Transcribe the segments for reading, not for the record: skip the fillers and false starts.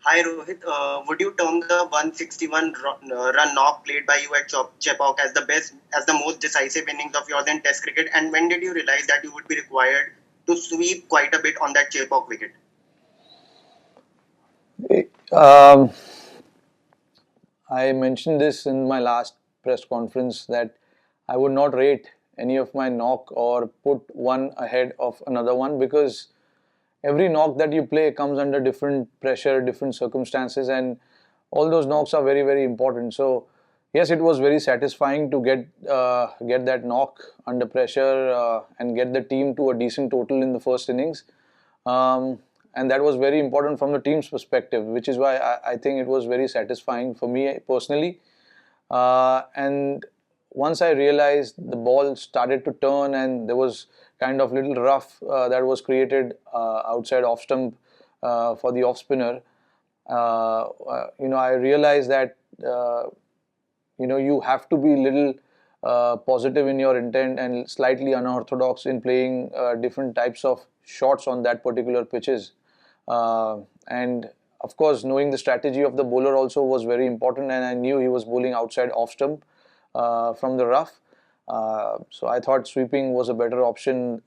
Hi Rohit, would you term the 161 run knock played by you at Chepauk as the most decisive innings of yours in Test cricket? And when did you realize that you would be required to sweep quite a bit on that Chepauk wicket? Um, I mentioned this in my last press conference that I would not rate any of my knock or put one ahead of another one, because every knock that you play comes under different pressure, different circumstances, and all those knocks are very, very important. So, yes, it was very satisfying to get that knock under pressure and get the team to a decent total in the first innings. Um, and that was very important from the team's perspective, which is why I think it was very satisfying for me personally. And once I realized the ball started to turn and there was kind of little rough that was created outside off stump for the off spinner, I realized that you have to be little positive in your intent and slightly unorthodox in playing different types of shots on that particular pitches. And of course, knowing the strategy of the bowler also was very important, and I knew he was bowling outside off stump from the rough. So I thought sweeping was a better option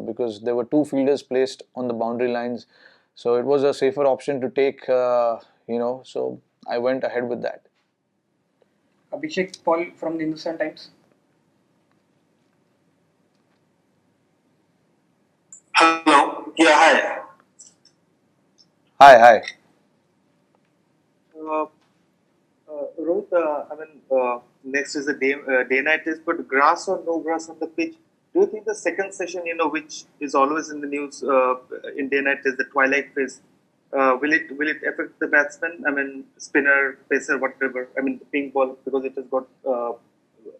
because there were two fielders placed on the boundary lines. So it was a safer option to take, so I went ahead with that. Abhishek Paul from the Hindustan Times. Hello. Yeah, hi. Hi, hi. Uh, Rohit, next is the day-night test, but grass or no grass on the pitch. Do you think the second session, which is always in the news in day-night test, the twilight phase, will it affect the batsman? I mean, spinner, pacer, whatever. I mean, the pink ball, because it has got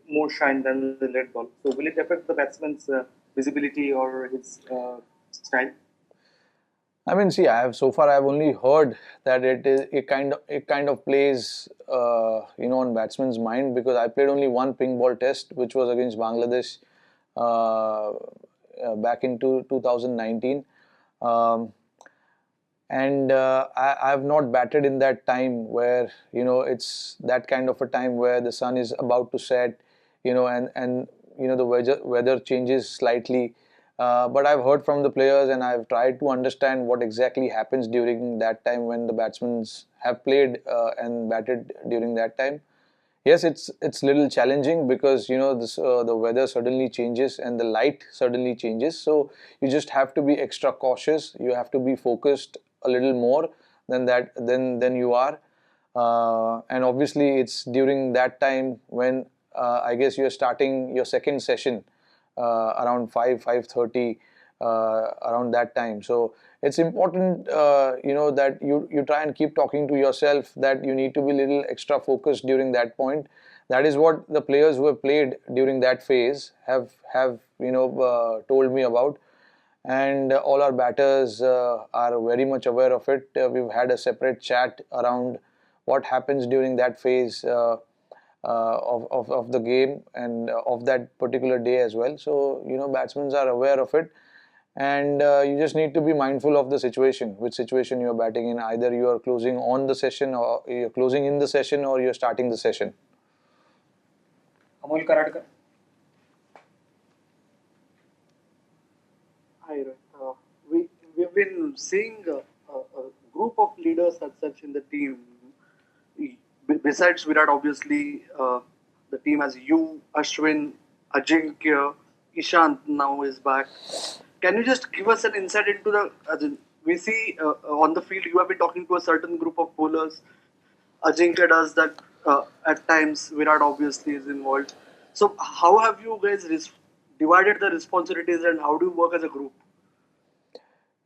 more shine than the red ball. So will it affect the batsman's visibility or his style? I mean, see, I've only heard that it kind of plays on batsman's mind, because I played only one pink ball test, which was against Bangladesh back in 2019. Um, and I've not batted in that time where it's that kind of a time where the sun is about to set, and the weather changes slightly. But I've heard from the players, and I've tried to understand what exactly happens during that time when the batsmen have played and batted during that time. Yes, it's little challenging, because the weather suddenly changes and the light suddenly changes. So you just have to be extra cautious. You have to be focused a little more than you are. And obviously, it's during that time when I guess you're starting your second session around 5:30 around that time. So it's important that you try and keep talking to yourself that you need to be a little extra focused during that point. That is what the players who have played during that phase have told me about. And all our batters are very much aware of it. We've had a separate chat around what happens during that phase of the game and of that particular day as well. So batsmen are aware of it, and you just need to be mindful of the situation, which situation you are batting in. Either you are closing on the session, or you're closing in the session, or you're starting the session. Amol Karadkar. Hi, Rohit. We've been seeing a group of leaders as such in the team. Besides Virat, obviously, the team has you, Ashwin, Ajinkya, Ishant now is back. Can you just give us an insight into the? As in, we see on the field you have been talking to a certain group of bowlers. Ajinkya does that at times. Virat obviously is involved. So how have you guys divided the responsibilities, and how do you work as a group?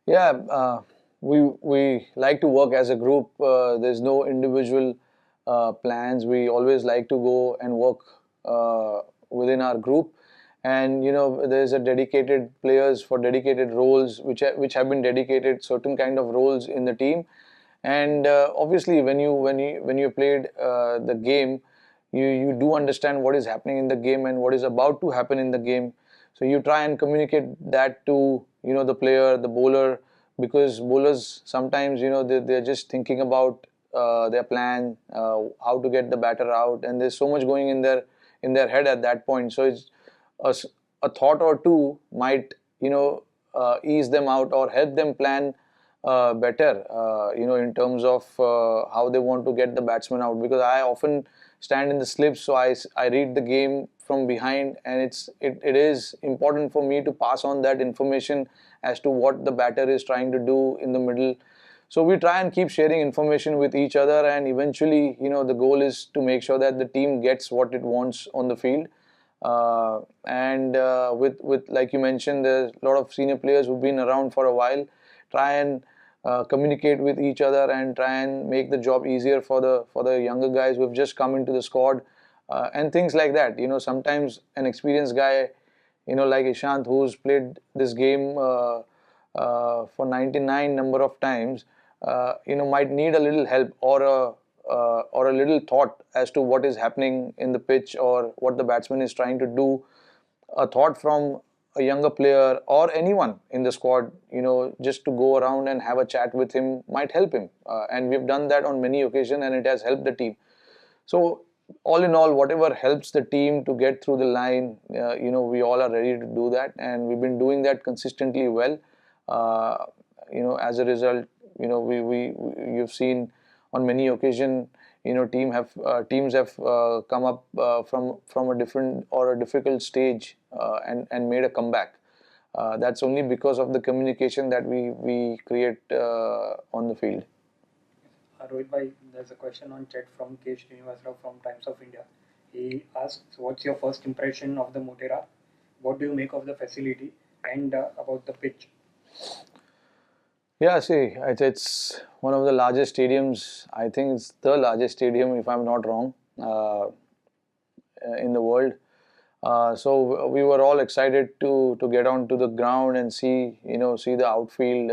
Yeah, we like to work as a group. There's no individual plans. We always like to go and work within our group, and there's a dedicated players for dedicated roles, which have been dedicated certain kind of roles in the team. And obviously, when you played the game, you do understand what is happening in the game and what is about to happen in the game. So you try and communicate that to the player, the bowler, because bowlers sometimes, they're just thinking about their plan, how to get the batter out, and there's so much going in their head at that point. So it's a, a thought or two might ease them out or help them plan better, in terms of how they want to get the batsman out. Because I often stand in the slips, so I read the game from behind, and it is important for me to pass on that information as to what the batter is trying to do in the middle. So we try and keep sharing information with each other, and eventually, the goal is to make sure that the team gets what it wants on the field. And with like you mentioned, there's a lot of senior players who've been around for a while. Try and communicate with each other and try and make the job easier for the younger guys who have just come into the squad, and things like that. Sometimes an experienced guy, like Ishant, who's played this game for 99 number of times, might need a little help or a little thought as to what is happening in the pitch or what the batsman is trying to do. A thought from a younger player or anyone in the squad, just to go around and have a chat with him might help him. And we've done that on many occasions, and it has helped the team. So all in all, whatever helps the team to get through the line, we all are ready to do that, and we've been doing that consistently well. As a result, you've seen on many occasions, teams have come up from a different or a difficult stage, and made a comeback. That's only because of the communication that we create on the field. Rohit bhai, there's a question on chat from K. Srinivasrao from Times of India. He asks, what's your first impression of the Motera? What do you make of the facility and about the pitch? Yeah, see, it's one of the largest stadiums. I think it's the largest stadium, if I'm not wrong, in the world. So we were all excited to get onto the ground and see the outfield.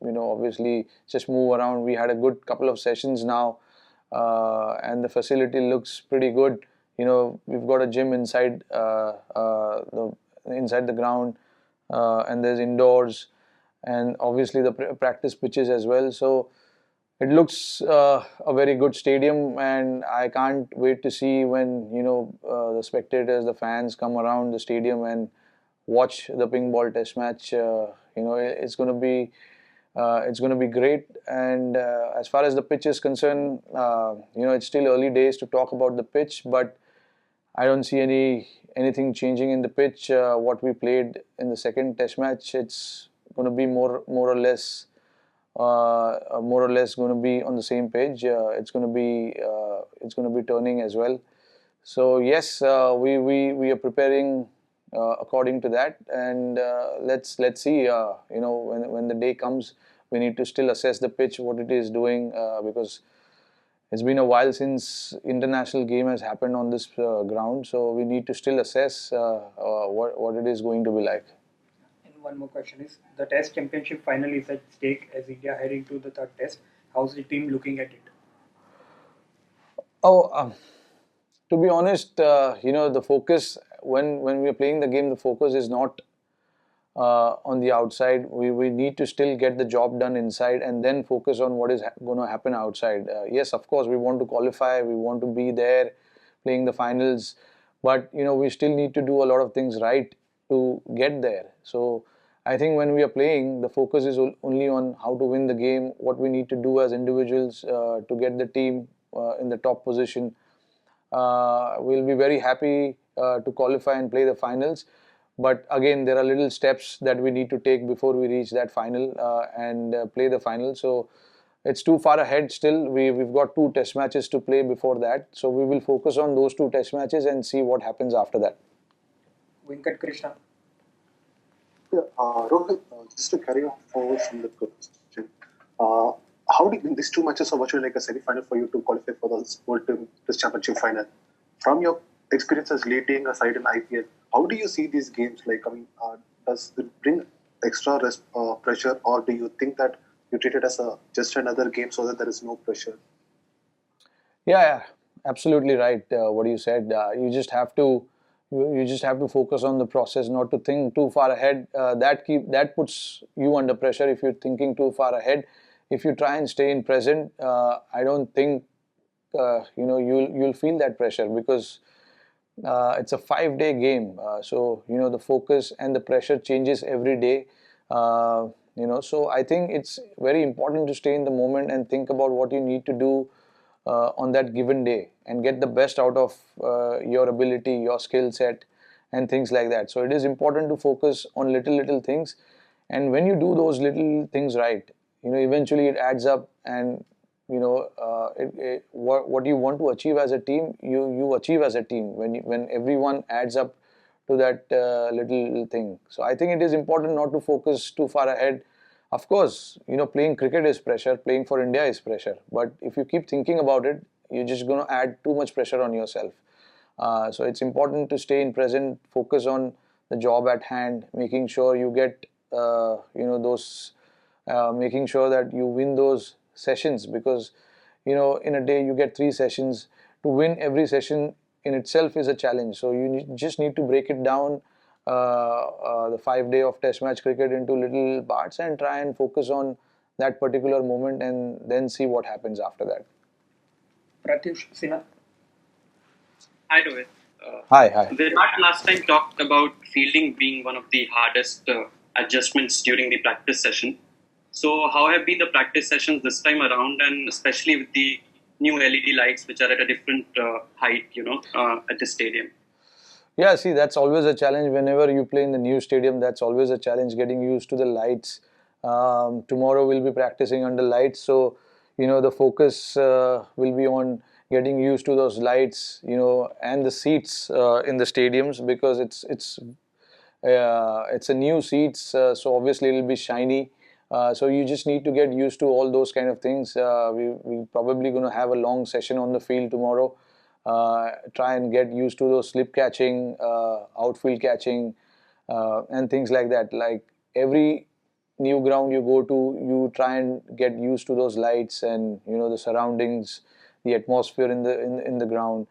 Obviously just move around. We had a good couple of sessions now, and the facility looks pretty good. We've got a gym inside the ground, and there's indoors, and obviously the practice pitches as well. So it looks a very good stadium, and I can't wait to see when the spectators, the fans come around the stadium and watch the ping ball test match. It's going to be great. And as far as the pitch is concerned, it's still early days to talk about the pitch, but I don't see anything changing in the pitch. What we played in the second test match, it's going to be more or less going to be on the same page. It's going to be turning as well. So yes, we are preparing according to that, and let's see. When the day comes, we need to still assess the pitch, what it is doing, because it's been a while since international game has happened on this ground. So we need to still assess what it is going to be like. One more question is, the Test Championship final is at stake as India head into the third Test. How's the team looking at it? To be honest, the focus when we are playing the game, the focus is not on the outside. We need to still get the job done inside and then focus on what is going to happen outside. Yes, of course, we want to qualify. We want to be there playing the finals. But, we still need to do a lot of things right to get there. So I think when we are playing, the focus is only on how to win the game, what we need to do as individuals to get the team in the top position. We'll be very happy to qualify and play the finals. But again, there are little steps that we need to take before we reach that final and play the final. So it's too far ahead still. We've got 2 test matches to play before that. So we will focus on those 2 test matches and see what happens after that. Venkat Krishna. Yeah, Rohit, just to carry on forward from the question, how did these 2 matches are virtually like a semi-final for you to qualify for the World Test Championship final? From your experiences leading a side in IPL, how do you see these games? Like, does it bring extra pressure, or do you think that you treat it as just another game so that there is no pressure? Yeah, absolutely right. What you said, you just have to You just have to focus on the process, not to think too far ahead. That puts you under pressure if you're thinking too far ahead. If you try and stay in present, I don't think you'll feel that pressure, because it's a 5-day game. So the focus and the pressure changes every day. So I think it's very important to stay in the moment and think about what you need to do on that given day, and get the best out of your ability, your skill set, and things like that. So it is important to focus on little things, and when you do those little things right, eventually it adds up, and what you want to achieve as a team, you achieve as a team when everyone adds up to that little thing. So I think it is important not to focus too far ahead. Of course, playing cricket is pressure, playing for India is pressure. But if you keep thinking about it, you're just going to add too much pressure on yourself. So it's important to stay in present, focus on the job at hand, making sure you get, making sure that you win those sessions, because, in a day you get 3 sessions. To win every session in itself is a challenge. So you just need to break it down, the 5 day of test match cricket, into little parts, and try and focus on that particular moment, and then see what happens after that. Pratyush Sinha. Hi, Rohit. Hi. Virat last time talked about fielding being one of the hardest adjustments during the practice session. So, how have been the practice sessions this time around, and especially with the new LED lights, which are at a different height, at the stadium? Yeah, see, that's always a challenge whenever you play in the new stadium. That's always a challenge, getting used to the lights. Tomorrow we'll be practicing under lights, so the focus will be on getting used to those lights, and the seats in the stadiums, because it's a new seats, so obviously it'll be shiny. So you just need to get used to all those kind of things. We're probably going to have a long session on the field tomorrow. Try and get used to those slip catching, outfield catching, and things like that. Like every new ground you go to, you try and get used to those lights, and the surroundings, the atmosphere in the ground.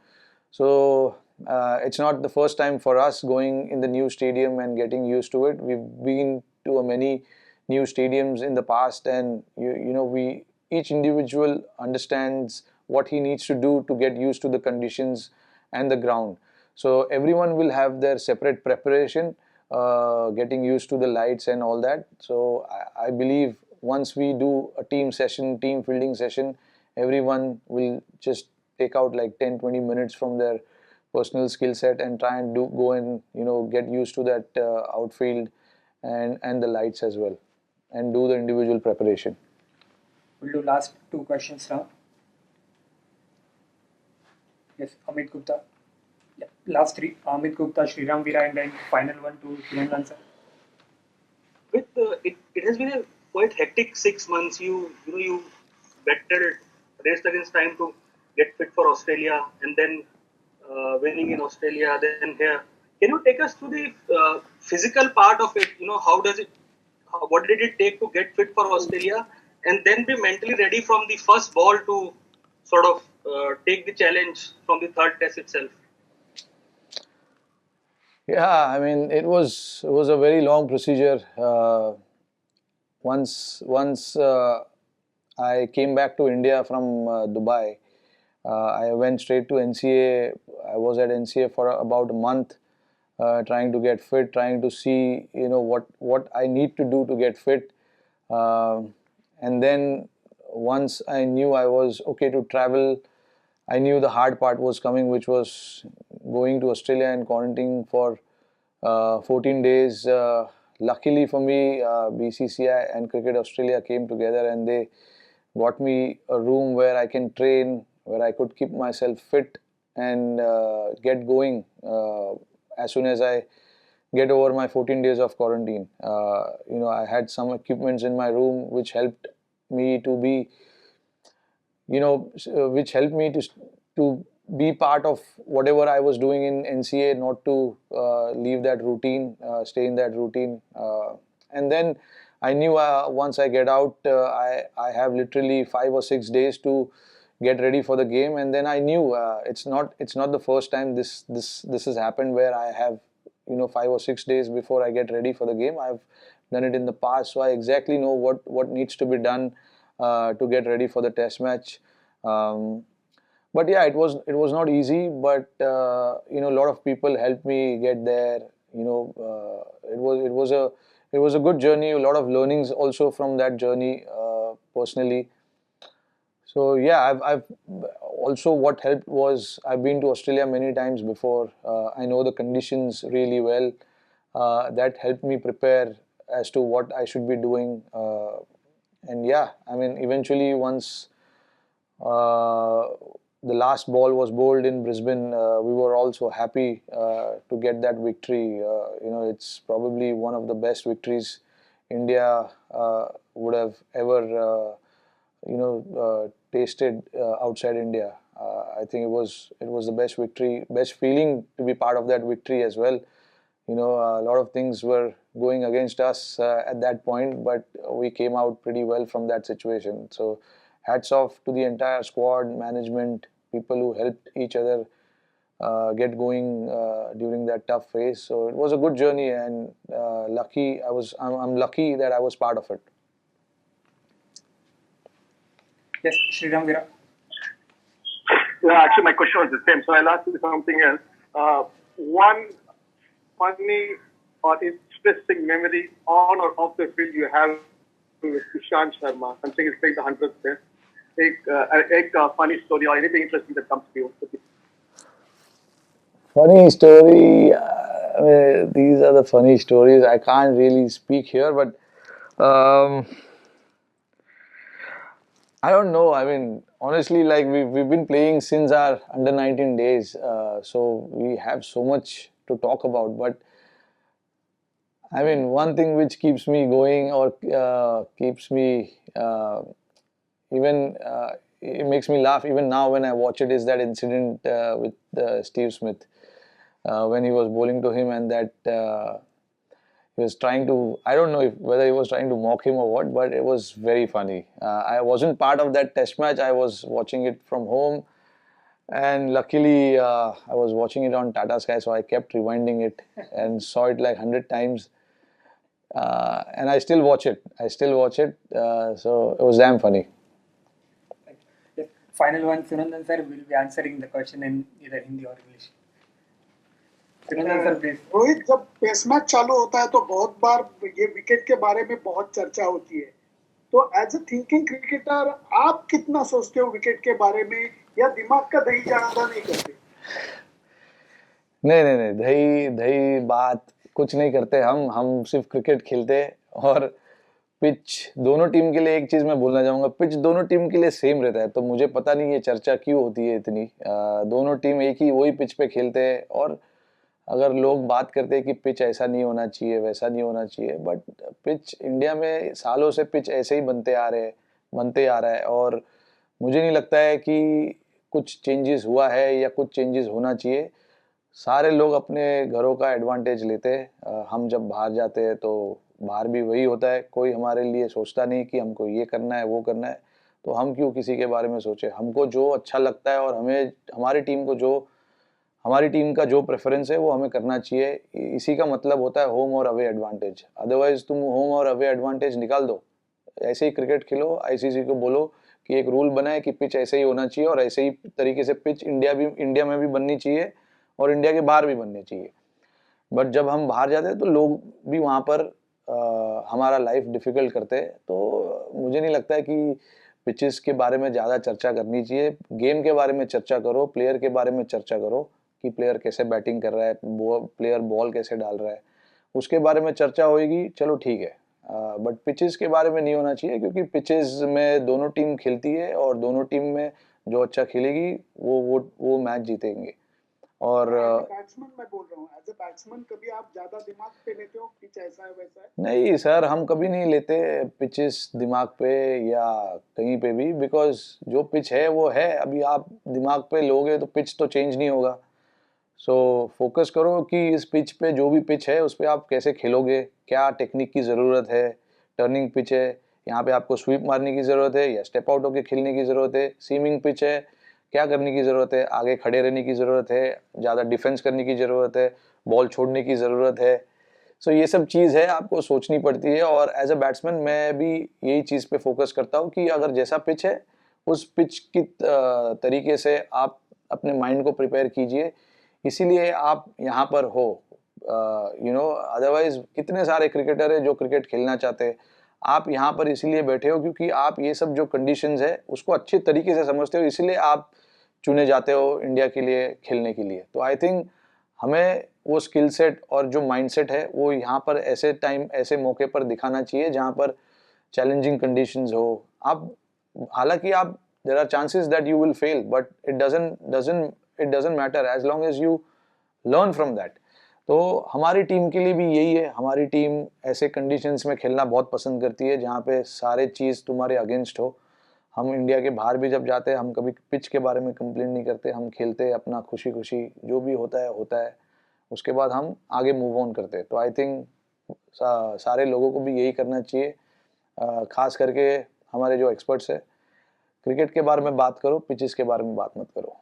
So it's not the first time for us going in the new stadium and getting used to it. We've been to many new stadiums in the past, and we each individual understands what he needs to do to get used to the conditions and the ground. So everyone will have their separate preparation, getting used to the lights and all that. So I believe once we do a team fielding session, everyone will just take out like 10-20 minutes from their personal skill set and try and go and get used to that outfield and the lights as well, and do the individual preparation. We'll do last 2 questions now. Yes, Amit Gupta. Yeah, last 3. Amit Gupta, Sriram Vira, and then final one to Sunil sir. With it has been a quite hectic 6 months. You battled, raced against time to get fit for Australia, and then winning in Australia, then here. Can you take us through the physical part of it? How does it? What did it take to get fit for Australia, and then be mentally ready from the first ball to sort of take the challenge from the third test itself? Yeah, I mean, it was a very long procedure. Once I came back to India from Dubai, I went straight to NCA. I was at NCA for about a month, trying to get fit, trying to see what I need to do to get fit, and then once I knew I was okay to travel, I knew the hard part was coming, which was going to Australia and quarantining for 14 days. Luckily for me, BCCI and Cricket Australia came together, and they got me a room where I can train, where I could keep myself fit and get going as soon as I get over my 14 days of quarantine. I had some equipments in my room which helped me to be, which helped me to be part of whatever I was doing in NCA, not to leave that routine, stay in that routine. And then I knew once I get out, I have literally 5 or 6 days to, get ready for the game. And then I knew it's not the first time this has happened where I have 5 or 6 days before I get ready for the game. I've done it in the past, so I exactly know what needs to be done to get ready for the test match. But yeah, it was not easy, but a lot of people helped me get there. It was a good journey, a lot of learnings also from that journey, personally. So yeah, I've also, what helped was I've been to Australia many times before. I know the conditions really well. That helped me prepare as to what I should be doing. And yeah, I mean, eventually, once uh, the last ball was bowled in Brisbane, we were also happy to get that victory. It's probably one of the best victories India would have ever tasted outside India. I think it was the best victory, best feeling to be part of that victory as well. A lot of things were going against us at that point, but we came out pretty well from that situation. So hats off to the entire squad, management, people who helped each other get going during that tough phase. So it was a good journey, and I'm lucky that I was part of it. Yes, Sriram Vira. Yeah, actually, my question was the same, so I'll ask you something else. One funny or interesting memory on or off the field you have with Ishant Sharma, something is playing the 100th test. A funny story or anything interesting that comes to you. Funny story. I mean, these are the funny stories. I can't really speak here, but I don't know. I mean, honestly, like we've been playing since our under 19 days, so we have so much to talk about. But I mean, one thing which keeps me going, or keeps me even it makes me laugh even now when I watch it, is that incident with Steve Smith, when he was bowling to him, and that he was trying to, I don't know whether he was trying to mock him or what, but it was very funny. I wasn't part of that test match. I was watching it from home, and luckily I was watching it on Tata Sky, so I kept rewinding it and saw it like 100 times. And I still watch it. So it was damn funny. Yes. Final one, Sunandan sir will be answering the question in either Hindi or English. Sunandan sir, please. Rohit, जब test match चालू होता है तो बहुत बार ये wicket के बारे में बहुत चर्चा होती है, तो एज ए थिंकिंग क्रिकेटर आप कितना सोचते हो विकेट के बारे में, या दिमाग का दही ज्यादा नहीं करते? नहीं, दही दही बात कुछ नहीं करते हम सिर्फ क्रिकेट खेलते। और पिच दोनों टीम के लिए, एक चीज मैं बोलना चाहूंगा, पिच दोनों टीम के लिए सेम रहता है, तो मुझे पता नहीं ये चर्चा क्यों होती है इतनी। दोनों टीम एक ही वही पिच पे खेलते हैं, और अगर लोग बात करते हैं कि पिच ऐसा नहीं होना चाहिए, वैसा नहीं होना चाहिए, बट पिच इंडिया में सालों से पिच ऐसे ही बनते आ रहा है, और मुझे नहीं लगता है कि कुछ चेंजेस हुआ है या कुछ चेंजेस होना चाहिए। सारे लोग अपने घरों का एडवांटेज लेते हैं। हम जब बाहर जाते हैं तो बाहर भी वही होता है, कोई हमारे लिए सोचता नहीं कि हमको ये करना है, वो करना है, तो हम क्यों किसी के बारे में सोचे। हमको जो अच्छा लगता है और हमें हमारी टीम का जो प्रेफरेंस है वो हमें करना चाहिए। इसी का मतलब होता है होम और अवे एडवांटेज। अदरवाइज तुम होम और अवे एडवांटेज निकाल दो, ऐसे ही क्रिकेट खेलो, आईसीसी को बोलो कि एक रूल बनाए कि पिच ऐसे ही होना चाहिए, और ऐसे ही तरीके से पिच इंडिया में भी बननी चाहिए और इंडिया के बाहर भी बननी चाहिए। बट जब हम बाहर जाते हैं तो लोग भी वहाँ पर हमारा लाइफ डिफिकल्ट करते हैं, तो मुझे नहीं लगता है कि पिचेस के बारे में ज़्यादा चर्चा करनी चाहिए। गेम के बारे में चर्चा करो, प्लेयर के बारे में चर्चा करो कि प्लेयर कैसे बैटिंग कर रहा है, प्लेयर बॉल कैसे डाल रहा है, उसके बारे में चर्चा होगी, चलो ठीक है। बट पिचेस के बारे में नहीं होना चाहिए, क्योंकि पिचेस में दोनों टीम खेलती है, और दोनों टीम में जो अच्छा खेलेगी वो मैच जीतेंगे। और बैट्समैन मैं बोल रहा हूँ, एज ए बैट्समैन कभी आप ज्यादा दिमाग पे लेते हो पिच ऐसा है वैसा है? नहीं सर, हम कभी नहीं लेते पिचेस दिमाग पे या कहीं पे भी, बिकॉज जो पिच है वो है। अभी आप दिमाग पे लोगे तो पिच तो चेंज नहीं होगा। सो फोकस करो कि इस पिच पे, जो भी पिच है उस पर आप कैसे खेलोगे, क्या टेक्निक की ज़रूरत है, टर्निंग पिच है यहाँ पे आपको स्वीप मारने की ज़रूरत है या स्टेप आउट होकर खेलने की ज़रूरत है, सीमिंग पिच है, क्या करने की ज़रूरत है, आगे खड़े रहने की ज़रूरत है, ज़्यादा डिफेंस करने की ज़रूरत है, बॉल छोड़ने की ज़रूरत है। सो ये सब चीज़ है, आपको सोचनी पड़ती है। और एज अ बैट्समैन मैं भी यही चीज़ पे फोकस करता हूँ कि अगर जैसा पिच है उस पिच की तरीके से आप अपने माइंड को प्रिपेयर कीजिए, इसीलिए आप यहाँ पर हो। अदरवाइज कितने सारे क्रिकेटर है जो क्रिकेट खेलना चाहते हैं, आप यहाँ पर इसीलिए बैठे हो क्योंकि आप ये सब जो कंडीशंस है उसको अच्छे तरीके से समझते हो, इसलिए आप चुने जाते हो इंडिया के लिए खेलने के लिए। तो आई थिंक हमें वो स्किल सेट और जो माइंडसेट है वो यहाँ पर ऐसे टाइम ऐसे मौके पर दिखाना चाहिए जहाँ पर चैलेंजिंग कंडीशंस हो। आप हालांकि आप there are chances that you will fail, but it doesn't matter as long as you learn from that. तो हमारी टीम के लिए भी यही है, हमारी टीम ऐसे कंडीशंस में खेलना बहुत पसंद करती है जहाँ पे सारे चीज़ तुम्हारे अगेंस्ट हो। हम इंडिया के बाहर भी जब जाते हैं हम कभी पिच के बारे में कंप्लेन नहीं करते, हम खेलते हैं अपना खुशी खुशी, जो भी होता है, उसके बाद हम आगे मूव ऑन करते हैं। तो आई थिंक सारे लोगों को भी यही करना चाहिए, खास करके हमारे जो एक्सपर्ट्स है, क्रिकेट के बारे में बात करो, पिचेस के बारे में बात मत करो।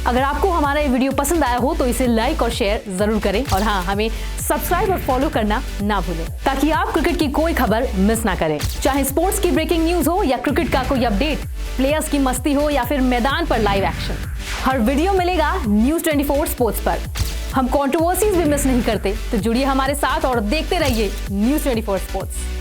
अगर आपको हमारा ये वीडियो पसंद आया हो तो इसे लाइक और शेयर जरूर करें, और हाँ, हमें सब्सक्राइब और फॉलो करना ना भूलें ताकि आप क्रिकेट की कोई खबर मिस ना करें। चाहे स्पोर्ट्स की ब्रेकिंग न्यूज हो या क्रिकेट का कोई अपडेट, प्लेयर्स की मस्ती हो या फिर मैदान पर लाइव एक्शन, हर वीडियो मिलेगा न्यूज़ 24 स्पोर्ट्स पर। हम कंट्रोवर्सीज भी मिस नहीं करते, तो जुड़िए हमारे साथ और देखते रहिए न्यूज़ 24 स्पोर्ट्स।